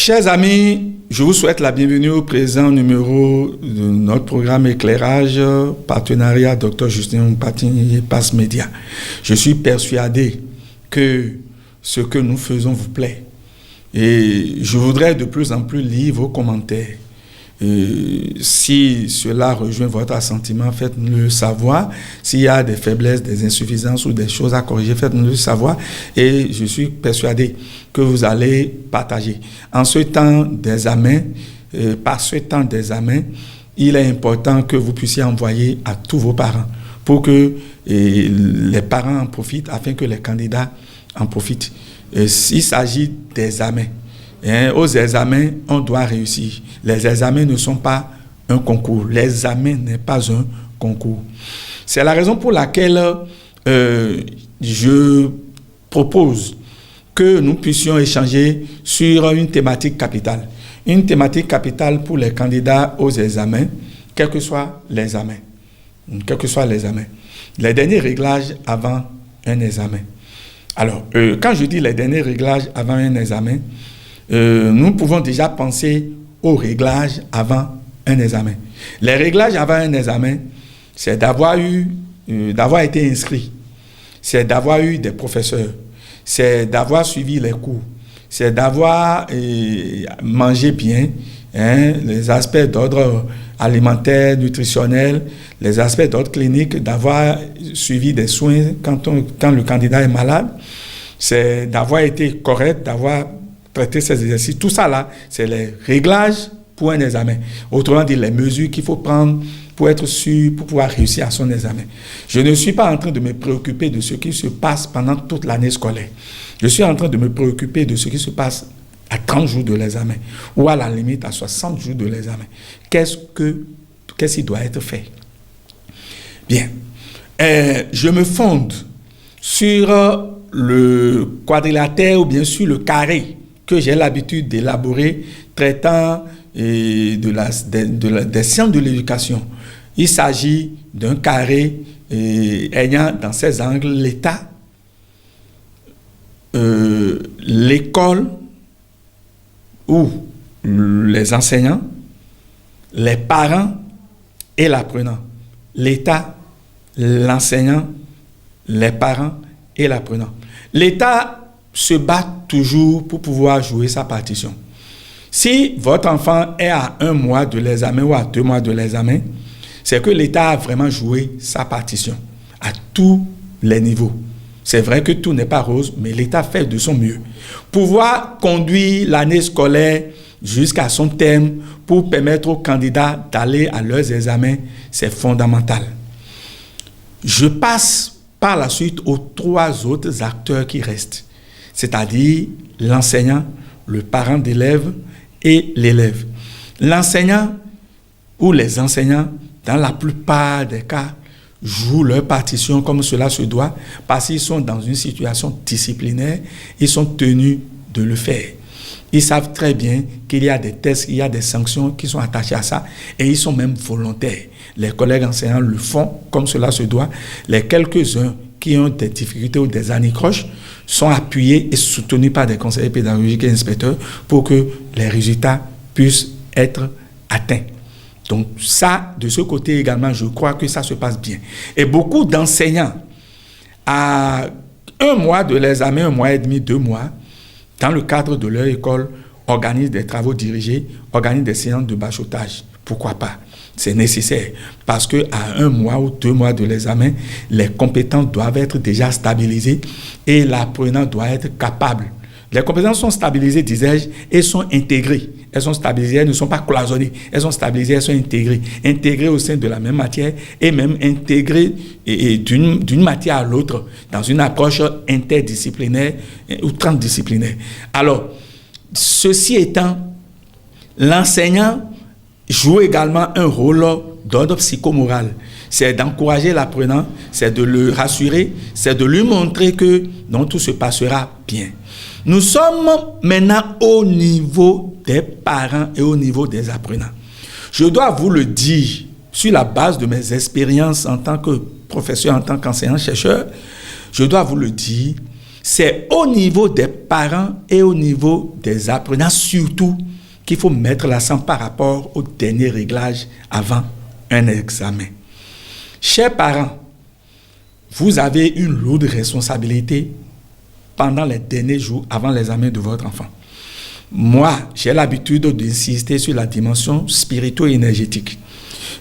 Chers amis, je vous souhaite la bienvenue au présent numéro de notre programme Éclairage, partenariat Dr Justin Mpatin et Pass Média. Je suis persuadé que ce que nous faisons vous plaît. Et je voudrais de plus en plus lire vos commentaires. Si cela rejoint votre assentiment, faites-nous le savoir. S'il y a des faiblesses, des insuffisances ou des choses à corriger, faites-nous le savoir. Et je suis persuadé que vous allez partager. En ce temps d'examen, par ce temps d'examen, il est important que vous puissiez envoyer à tous vos parents pour que les parents en profitent, afin que les candidats en profitent. Il s'agit d'examens. Aux examens, on doit réussir. Les examens ne sont pas un concours. L'examen n'est pas un concours. C'est la raison pour laquelle je propose que nous puissions échanger sur une thématique capitale. Une thématique capitale pour les candidats aux examens, quel que soit l'examen. Quel que soit l'examen. Les derniers réglages avant un examen. Alors, quand je dis les derniers réglages avant un examen, nous pouvons déjà penser aux réglages avant un examen. Les réglages avant un examen, c'est d'avoir été inscrit, c'est d'avoir eu des professeurs, c'est d'avoir suivi les cours, c'est d'avoir mangé bien, les aspects d'ordre alimentaire, nutritionnel, les aspects d'ordre clinique, d'avoir suivi des soins quand le candidat est malade, c'est d'avoir été correct, d'avoir traiter ces exercices. Tout ça là, c'est les réglages pour un examen. Autrement dit, les mesures qu'il faut prendre pour être sûr, pour pouvoir réussir à son examen. Je ne suis pas en train de me préoccuper de ce qui se passe pendant toute l'année scolaire. Je suis en train de me préoccuper de ce qui se passe à 30 jours de l'examen ou à la limite à 60 jours de l'examen. Qu'est-ce qui doit être fait? Bien. Je me fonde sur le quadrilatère ou bien sûr le carré que j'ai l'habitude d'élaborer traitant des sciences de l'éducation. Il s'agit d'un carré ayant dans ses angles l'État, l'école ou les enseignants, les parents et l'apprenant. L'État, l'enseignant, les parents et l'apprenant. L'État se bat toujours pour pouvoir jouer sa partition. Si votre enfant est à 1 mois de l'examen ou à 2 mois de l'examen, c'est que l'État a vraiment joué sa partition à tous les niveaux. C'est vrai que tout n'est pas rose, mais l'État fait de son mieux. Pouvoir conduire l'année scolaire jusqu'à son terme pour permettre aux candidats d'aller à leurs examens, c'est fondamental. Je passe par la suite aux 3 autres acteurs qui restent. C'est-à-dire l'enseignant, le parent d'élève et l'élève. L'enseignant ou les enseignants, dans la plupart des cas, jouent leur partition comme cela se doit, parce qu'ils sont dans une situation disciplinaire, ils sont tenus de le faire. Ils savent très bien qu'il y a des tests, il y a des sanctions qui sont attachées à ça, et ils sont même volontaires. Les collègues enseignants le font comme cela se doit. Les quelques-uns qui ont des difficultés ou des anicroches sont appuyés et soutenus par des conseillers pédagogiques et inspecteurs pour que les résultats puissent être atteints. Donc ça, de ce côté également, je crois que ça se passe bien. Et beaucoup d'enseignants, à 1 mois de l'examen, 1 mois et demi, 2 mois, dans le cadre de leur école, organisent des travaux dirigés, organisent des séances de bachotage. Pourquoi pas? C'est nécessaire parce qu'à 1 mois ou 2 mois de l'examen, les compétences doivent être déjà stabilisées et l'apprenant doit être capable. Les compétences sont stabilisées, disais-je, et sont intégrées. Elles sont stabilisées, elles ne sont pas cloisonnées. Elles sont stabilisées, elles sont intégrées. Intégrées au sein de la même matière et même intégrées d'une matière à l'autre dans une approche interdisciplinaire ou transdisciplinaire. Alors, ceci étant, l'enseignant joue également un rôle d'ordre psychomoral. C'est d'encourager l'apprenant, c'est de le rassurer, c'est de lui montrer que non, tout se passera bien. Nous sommes maintenant au niveau des parents et au niveau des apprenants. Je dois vous le dire, sur la base de mes expériences en tant que professeur, en tant qu'enseignant-chercheur, je dois vous le dire, C'est au niveau des parents et au niveau des apprenants surtout qu'il faut mettre l'accent par rapport au dernier réglage avant un examen. Chers parents, vous avez une lourde responsabilité pendant les derniers jours avant l'examen de votre enfant. Moi, j'ai l'habitude d'insister sur la dimension spirituelle-énergétique.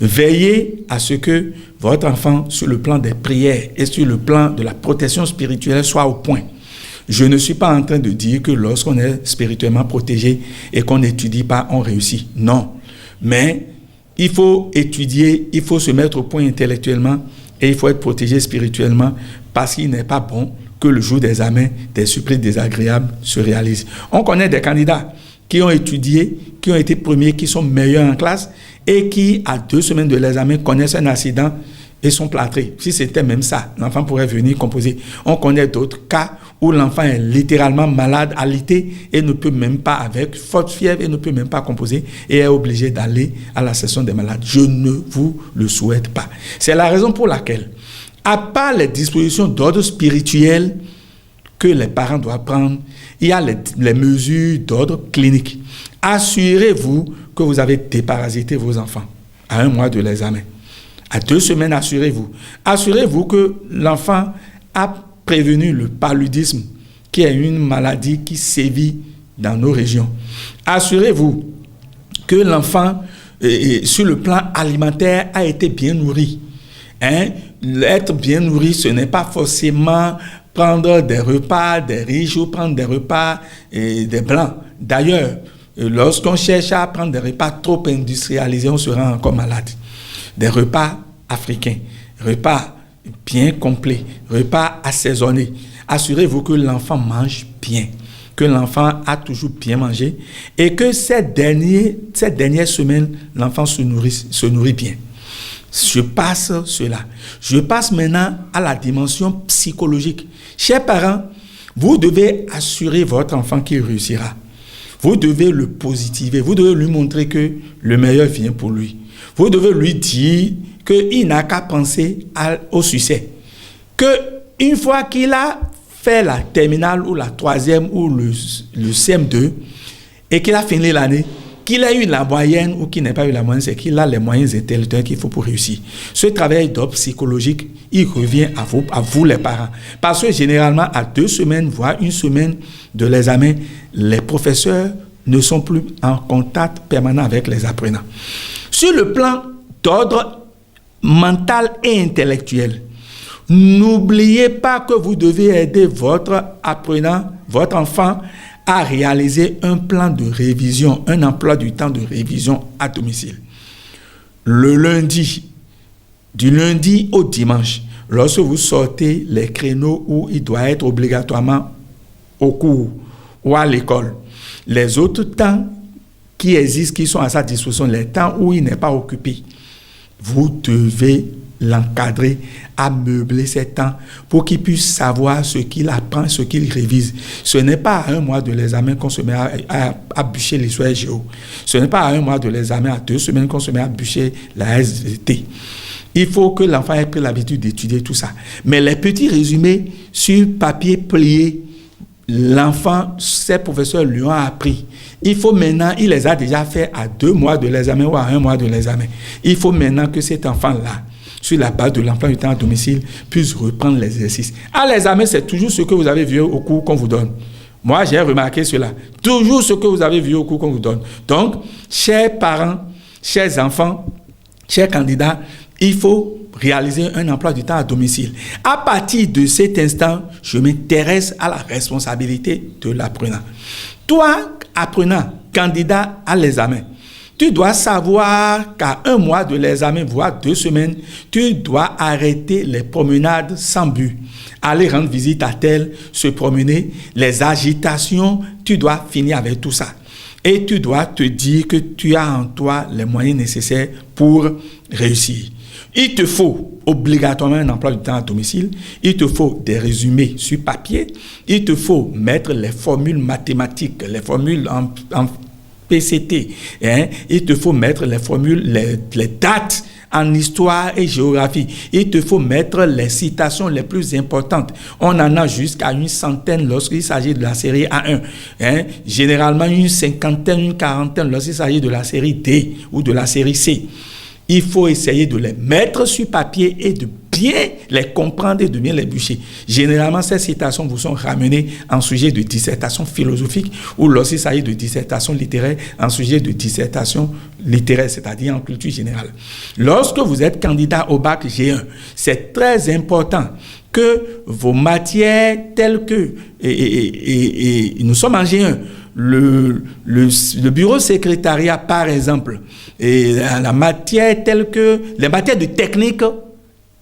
Veillez à ce que votre enfant, sur le plan des prières et sur le plan de la protection spirituelle, soit au point. Je ne suis pas en train de dire que lorsqu'on est spirituellement protégé et qu'on n'étudie pas, on réussit. Non. Mais il faut étudier, il faut se mettre au point intellectuellement et il faut être protégé spirituellement parce qu'il n'est pas bon que le jour des examens, des surprises désagréables se réalisent. On connaît des candidats qui ont étudié, qui ont été premiers, qui sont meilleurs en classe et qui, à 2 semaines de l'examen, connaissent un accident et sont plâtrés. Si c'était même ça, l'enfant pourrait venir composer. On connaît d'autres cas où l'enfant est littéralement malade, alité, et ne peut même pas, avec forte fièvre, et ne peut même pas composer, et est obligé d'aller à la session des malades. Je ne vous le souhaite pas. C'est la raison pour laquelle, à part les dispositions d'ordre spirituel que les parents doivent prendre, il y a les mesures d'ordre clinique. Assurez-vous que vous avez déparasité vos enfants à 1 mois de l'examen. À 2 semaines, assurez-vous. Assurez-vous que l'enfant a prévenu le paludisme, qui est une maladie qui sévit dans nos régions. Assurez-vous que l'enfant, sur le plan alimentaire, a été bien nourri. Être bien nourri, ce n'est pas forcément prendre des repas des riches ou prendre des repas des blancs. D'ailleurs, lorsqu'on cherche à prendre des repas trop industrialisés, on se rend encore malade. Des repas africains, repas bien complets, repas assaisonnés. Assurez-vous que l'enfant mange bien, que l'enfant a toujours bien mangé et que ces dernières semaines, l'enfant se nourrit bien. Je passe cela. Je passe maintenant à la dimension psychologique. Chers parents, vous devez assurer votre enfant qu'il réussira. Vous devez le positiver. Vous devez lui montrer que le meilleur vient pour lui. Vous devez lui dire qu'il n'a qu'à penser au succès. Qu'une fois qu'il a fait la terminale ou la 3e ou le CM2 et qu'il a fini l'année, qu'il ait eu la moyenne ou qu'il n'ait pas eu la moyenne, c'est qu'il a les moyens intellectuels qu'il faut pour réussir. Ce travail d'ordre psychologique, il revient à vous les parents. Parce que généralement, à 2 semaines, voire 1 semaine de l'examen, les professeurs ne sont plus en contact permanent avec les apprenants. Sur le plan d'ordre mental et intellectuel, n'oubliez pas que vous devez aider votre apprenant, votre enfant, à réaliser un plan de révision, un emploi du temps de révision à domicile. Le lundi, du lundi au dimanche, lorsque vous sortez les créneaux où il doit être obligatoirement au cours ou à l'école, les autres temps qui existent, qui sont à sa disposition, les temps où il n'est pas occupé, vous devez l'encadrer, à meubler ses temps pour qu'il puisse savoir ce qu'il apprend, ce qu'il révise. Ce n'est pas à 1 mois de l'examen qu'on se met à bûcher l'histoire géo. Ce n'est pas à 1 mois de l'examen, à 2 semaines qu'on se met à bûcher la SVT. Il faut que l'enfant ait pris l'habitude d'étudier tout ça. Mais les petits résumés sur papier plié, l'enfant, ses professeurs lui ont appris. Il faut maintenant, il les a déjà fait à 2 mois de l'examen ou à 1 mois de l'examen. Il faut maintenant que cet enfant-là, sur la base de l'emploi du temps à domicile, puisse reprendre l'exercice. À l'examen, c'est toujours ce que vous avez vu au cours qu'on vous donne. Moi, j'ai remarqué cela. Toujours ce que vous avez vu au cours qu'on vous donne. Donc, chers parents, chers enfants, chers candidats, il faut réaliser un emploi du temps à domicile. À partir de cet instant, je m'intéresse à la responsabilité de l'apprenant. Toi, apprenant, candidat à l'examen, tu dois savoir qu'à 1 mois de l'examen, voire 2 semaines, tu dois arrêter les promenades sans but. Aller rendre visite à tel, se promener, les agitations, tu dois finir avec tout ça. Et tu dois te dire que tu as en toi les moyens nécessaires pour réussir. Il te faut obligatoirement un emploi du temps à domicile, il te faut des résumés sur papier, il te faut mettre les formules mathématiques, les formules en PCT, il te faut mettre les formules, les dates en histoire et géographie. Il te faut mettre les citations les plus importantes. On en a jusqu'à une centaine lorsqu'il s'agit de la série A1. Généralement, une cinquantaine, une quarantaine lorsqu'il s'agit de la série D ou de la série C. Il faut essayer de les mettre sur papier et de bien les comprendre et de bien les bûcher. Généralement, ces citations vous sont ramenées en sujet de dissertation philosophique ou lorsqu'il s'agit de dissertation littéraire, en sujet de dissertation littéraire, c'est-à-dire en culture générale. Lorsque vous êtes candidat au bac G1, c'est très important que vos matières telles que, et nous sommes en G1, le bureau secrétariat, par exemple, et la matière telle que les matières de technique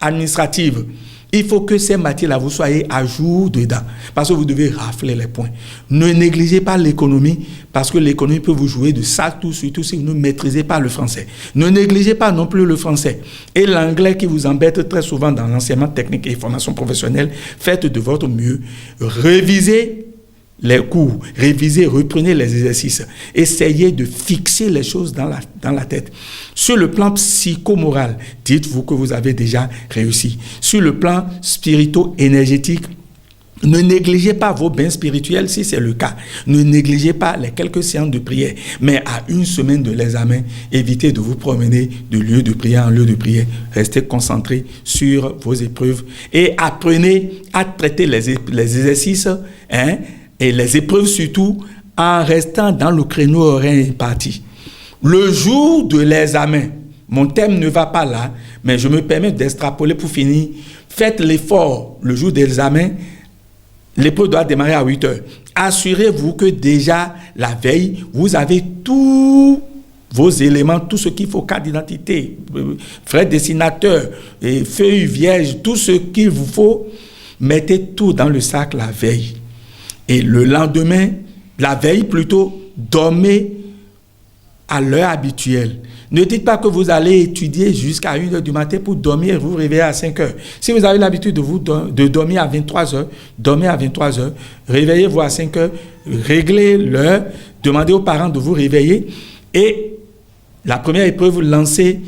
administrative, il faut que ces matières-là, vous soyez à jour dedans, parce que vous devez rafler les points. Ne négligez pas l'économie, parce que l'économie peut vous jouer de ça, tout, surtout si vous ne maîtrisez pas le français. Ne négligez pas non plus le français. Et l'anglais qui vous embête très souvent dans l'enseignement technique et formation professionnelle, faites de votre mieux. Révisez les cours, révisez, reprenez les exercices. Essayez de fixer les choses dans la tête. Sur le plan psychomoral, dites-vous que vous avez déjà réussi. Sur le plan spirito-énergétique, ne négligez pas vos bains spirituels si c'est le cas. Ne négligez pas les quelques séances de prière. Mais à une semaine de l'examen, évitez de vous promener de lieu de prière en lieu de prière. Restez concentrés sur vos épreuves et apprenez à traiter les exercices, et les épreuves surtout, en restant dans le créneau horaire imparti. Le jour de l'examen, mon thème ne va pas là, mais je me permets d'extrapoler pour finir. Faites l'effort le jour de l'examen. L'épreuve doit démarrer à 8 heures. Assurez-vous que déjà la veille, vous avez tous vos éléments, tout ce qu'il faut, carte d'identité, frais dessinateur, et feuilles vierges, tout ce qu'il vous faut. Mettez tout dans le sac la veille. Et le lendemain, la veille plutôt, dormez à l'heure habituelle. Ne dites pas que vous allez étudier jusqu'à 1h du matin pour dormir et vous réveiller à 5h. Si vous avez l'habitude de dormir à 23h, dormez à 23h, réveillez-vous à 5h, réglez l'heure, demandez aux parents de vous réveiller et la première épreuve, vous lancez,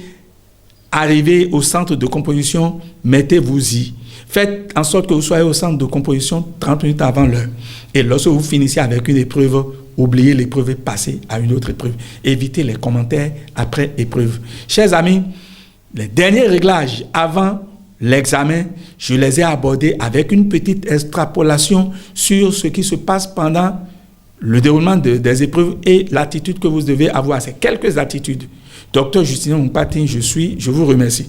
arrivez au centre de composition, mettez-vous-y. Faites en sorte que vous soyez au centre de composition 30 minutes avant l'heure. Et lorsque vous finissez avec une épreuve, oubliez l'épreuve et passez à une autre épreuve. Évitez les commentaires après épreuve. Chers amis, les derniers réglages avant l'examen, je les ai abordés avec une petite extrapolation sur ce qui se passe pendant le déroulement des épreuves et l'attitude que vous devez avoir. C'est quelques attitudes. Docteur Justin Mpatin, je vous remercie.